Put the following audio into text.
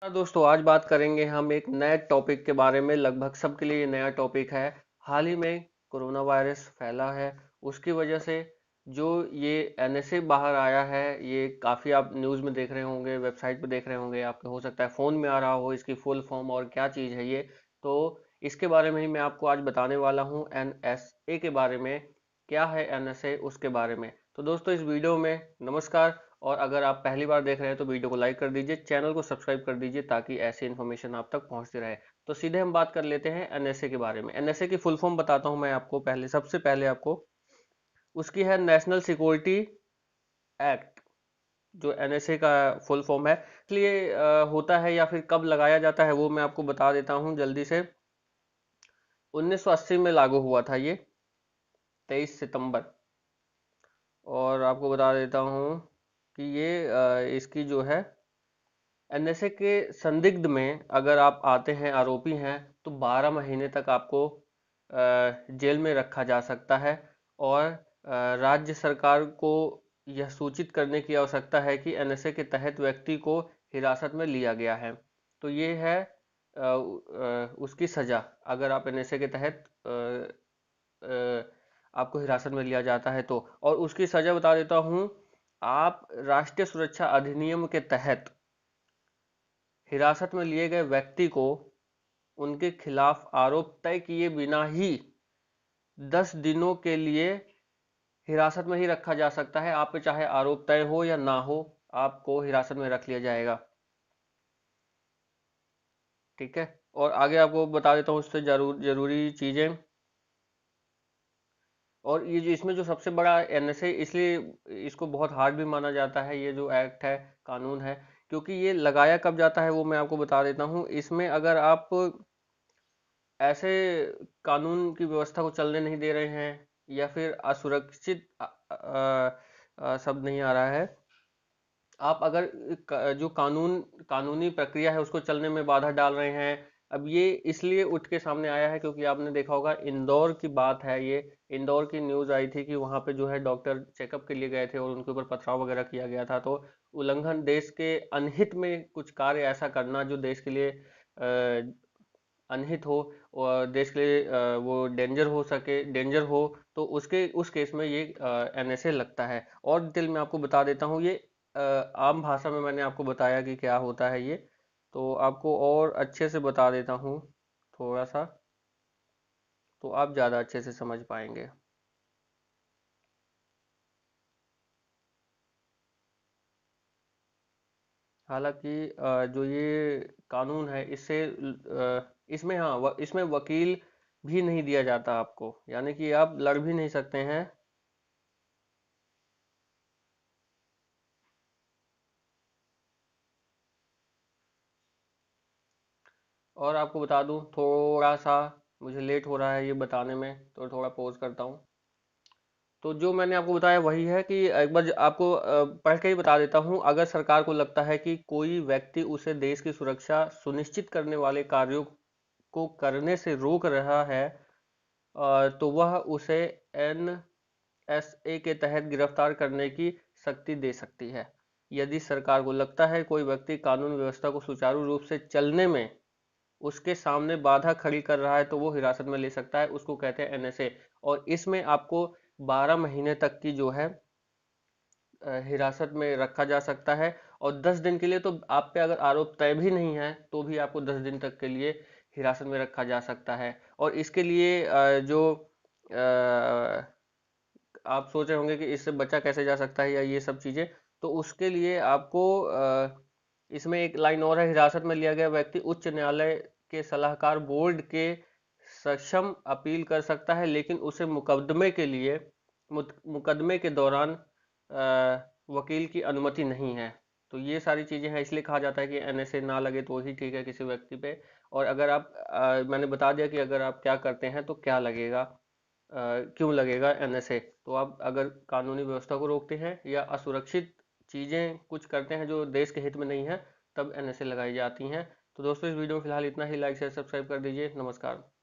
दोस्तों, आज बात करेंगे हम एक नए टॉपिक के बारे में। लगभग सबके लिए ये नया टॉपिक है। हाल ही में कोरोना वायरस फैला है, उसकी वजह से जो ये एनएसए बाहर आया है, ये काफ़ी आप न्यूज़ में देख रहे होंगे, वेबसाइट पे देख रहे होंगे, आपके हो सकता है फ़ोन में आ रहा हो इसकी फुल फॉर्म और क्या चीज़ है ये। तो इसके बारे में ही मैं आपको आज बताने वाला हूँ, एनएसए के बारे में। क्या है एनएसए, उसके बारे में। तो दोस्तों, इस वीडियो में नमस्कार। और अगर आप पहली बार देख रहे हैं तो वीडियो को लाइक कर दीजिए, चैनल को सब्सक्राइब कर दीजिए ताकि ऐसी इन्फॉर्मेशन आप तक पहुंचती रहे। तो सीधे हम बात कर लेते हैं एनएसए के बारे में। एनएसए की फुल फॉर्म बताता हूं मैं आपको। पहले सबसे पहले आपको उसकी है नेशनल सिक्योरिटी एक्ट, जो एनएसए का फुल फॉर्म है। इसलिए होता है या फिर कब लगाया जाता है वो मैं आपको बता देता हूं जल्दी से। 1980 में लागू हुआ था ये, 23 सितंबर। और आपको बता देता हूं कि ये इसकी जो है एनएसए के संदिग्ध में अगर आप आते हैं, आरोपी हैं, तो 12 महीने तक आपको जेल में रखा जा सकता है। और राज्य सरकार को यह सूचित करने की आवश्यकता है कि एनएसए के तहत व्यक्ति को हिरासत में लिया गया है। तो ये है उसकी सजा, अगर आप एनएसए के तहत आपको हिरासत में लिया जाता है तो। और उसकी सजा बता देता हूँ। आप राष्ट्रीय सुरक्षा अधिनियम के तहत हिरासत में लिए गए व्यक्ति को उनके खिलाफ आरोप तय किए बिना ही 10 दिनों के लिए हिरासत में ही रखा जा सकता है। आप पे चाहे आरोप तय हो या ना हो, आपको हिरासत में रख लिया जाएगा। ठीक है। और आगे आपको बता देता हूँ उससे जरूरी चीजें। और ये जो इसमें जो सबसे बड़ा एनएसए, इसलिए इसको बहुत हार्ड भी माना जाता है, ये जो एक्ट है, कानून है, क्योंकि ये लगाया कब जाता है वो मैं आपको बता देता हूँ। इसमें अगर आप ऐसे कानून की व्यवस्था को चलने नहीं दे रहे हैं, या फिर असुरक्षित शब्द नहीं आ रहा है, आप अगर जो कानूनी प्रक्रिया है उसको चलने में बाधा डाल रहे हैं। अब ये इसलिए उठ के सामने आया है क्योंकि आपने देखा होगा, इंदौर की बात है ये। इंदौर की न्यूज आई थी कि वहां पे जो है डॉक्टर चेकअप के लिए गए थे और उनके ऊपर पथराव वगैरह किया गया था। तो उल्लंघन, देश के अनहित में कुछ कार्य ऐसा करना जो देश के लिए अनहित हो और देश के लिए वो डेंजर हो, तो उसके उस केस में ये एनएसए लगता है। और डिटेल में आपको बता देता हूँ ये। आम भाषा में मैंने आपको बताया कि क्या होता है ये। तो आपको और अच्छे से बता देता हूँ थोड़ा सा, तो आप ज़्यादा अच्छे से समझ पाएंगे। हालांकि जो ये कानून है, इसमें हाँ इसमें वकील भी नहीं दिया जाता आपको, यानी कि आप लड़ भी नहीं सकते हैं। और आपको बता दूं, थोड़ा सा मुझे लेट हो रहा है ये बताने में, तो थोड़ा पॉज करता हूँ। तो जो मैंने आपको बताया वही है कि एक बार आपको पढ़ के ही बता देता हूँ। अगर सरकार को लगता है कि कोई व्यक्ति उसे देश की सुरक्षा सुनिश्चित करने वाले कार्यों को करने से रोक रहा है, तो वह उसे एनएसए के तहत गिरफ्तार करने की शक्ति दे सकती है। यदि सरकार को लगता है कोई व्यक्ति कानून व्यवस्था को सुचारू रूप से चलने में उसके सामने बाधा खड़ी कर रहा है, तो वो हिरासत में ले सकता है, उसको कहते हैं एनएसए। और इसमें आपको 12 महीने तक की जो है हिरासत में रखा जा सकता है। और 10 दिन के लिए तो आप पे अगर आरोप तय भी नहीं है तो भी आपको 10 दिन तक के लिए हिरासत में रखा जा सकता है। और इसके लिए जो आप सोच रहे होंगे कि इससे बचा कैसे जा सकता है या ये सब चीजें, तो उसके लिए आपको इसमें एक लाइन और है। हिरासत में लिया गया व्यक्ति उच्च न्यायालय के सलाहकार बोर्ड के सक्षम अपील कर सकता है, लेकिन उसे मुकदमे के लिए मुकदमे के दौरान वकील की अनुमति नहीं है। तो ये सारी चीजें हैं, इसलिए कहा जाता है कि एनएसए ना लगे तो ही ठीक है किसी व्यक्ति पे। और अगर आप मैंने बता दिया कि अगर आप क्या करते हैं तो क्या लगेगा, क्यों लगेगा एनएसए। तो आप अगर कानूनी व्यवस्था को रोकते हैं या असुरक्षित चीजें कुछ करते हैं जो देश के हित में नहीं है, तब एनएसए लगाई जाती हैं। तो दोस्तों, इस वीडियो में फिलहाल इतना ही। लाइक शेयर सब्सक्राइब कर दीजिए। नमस्कार।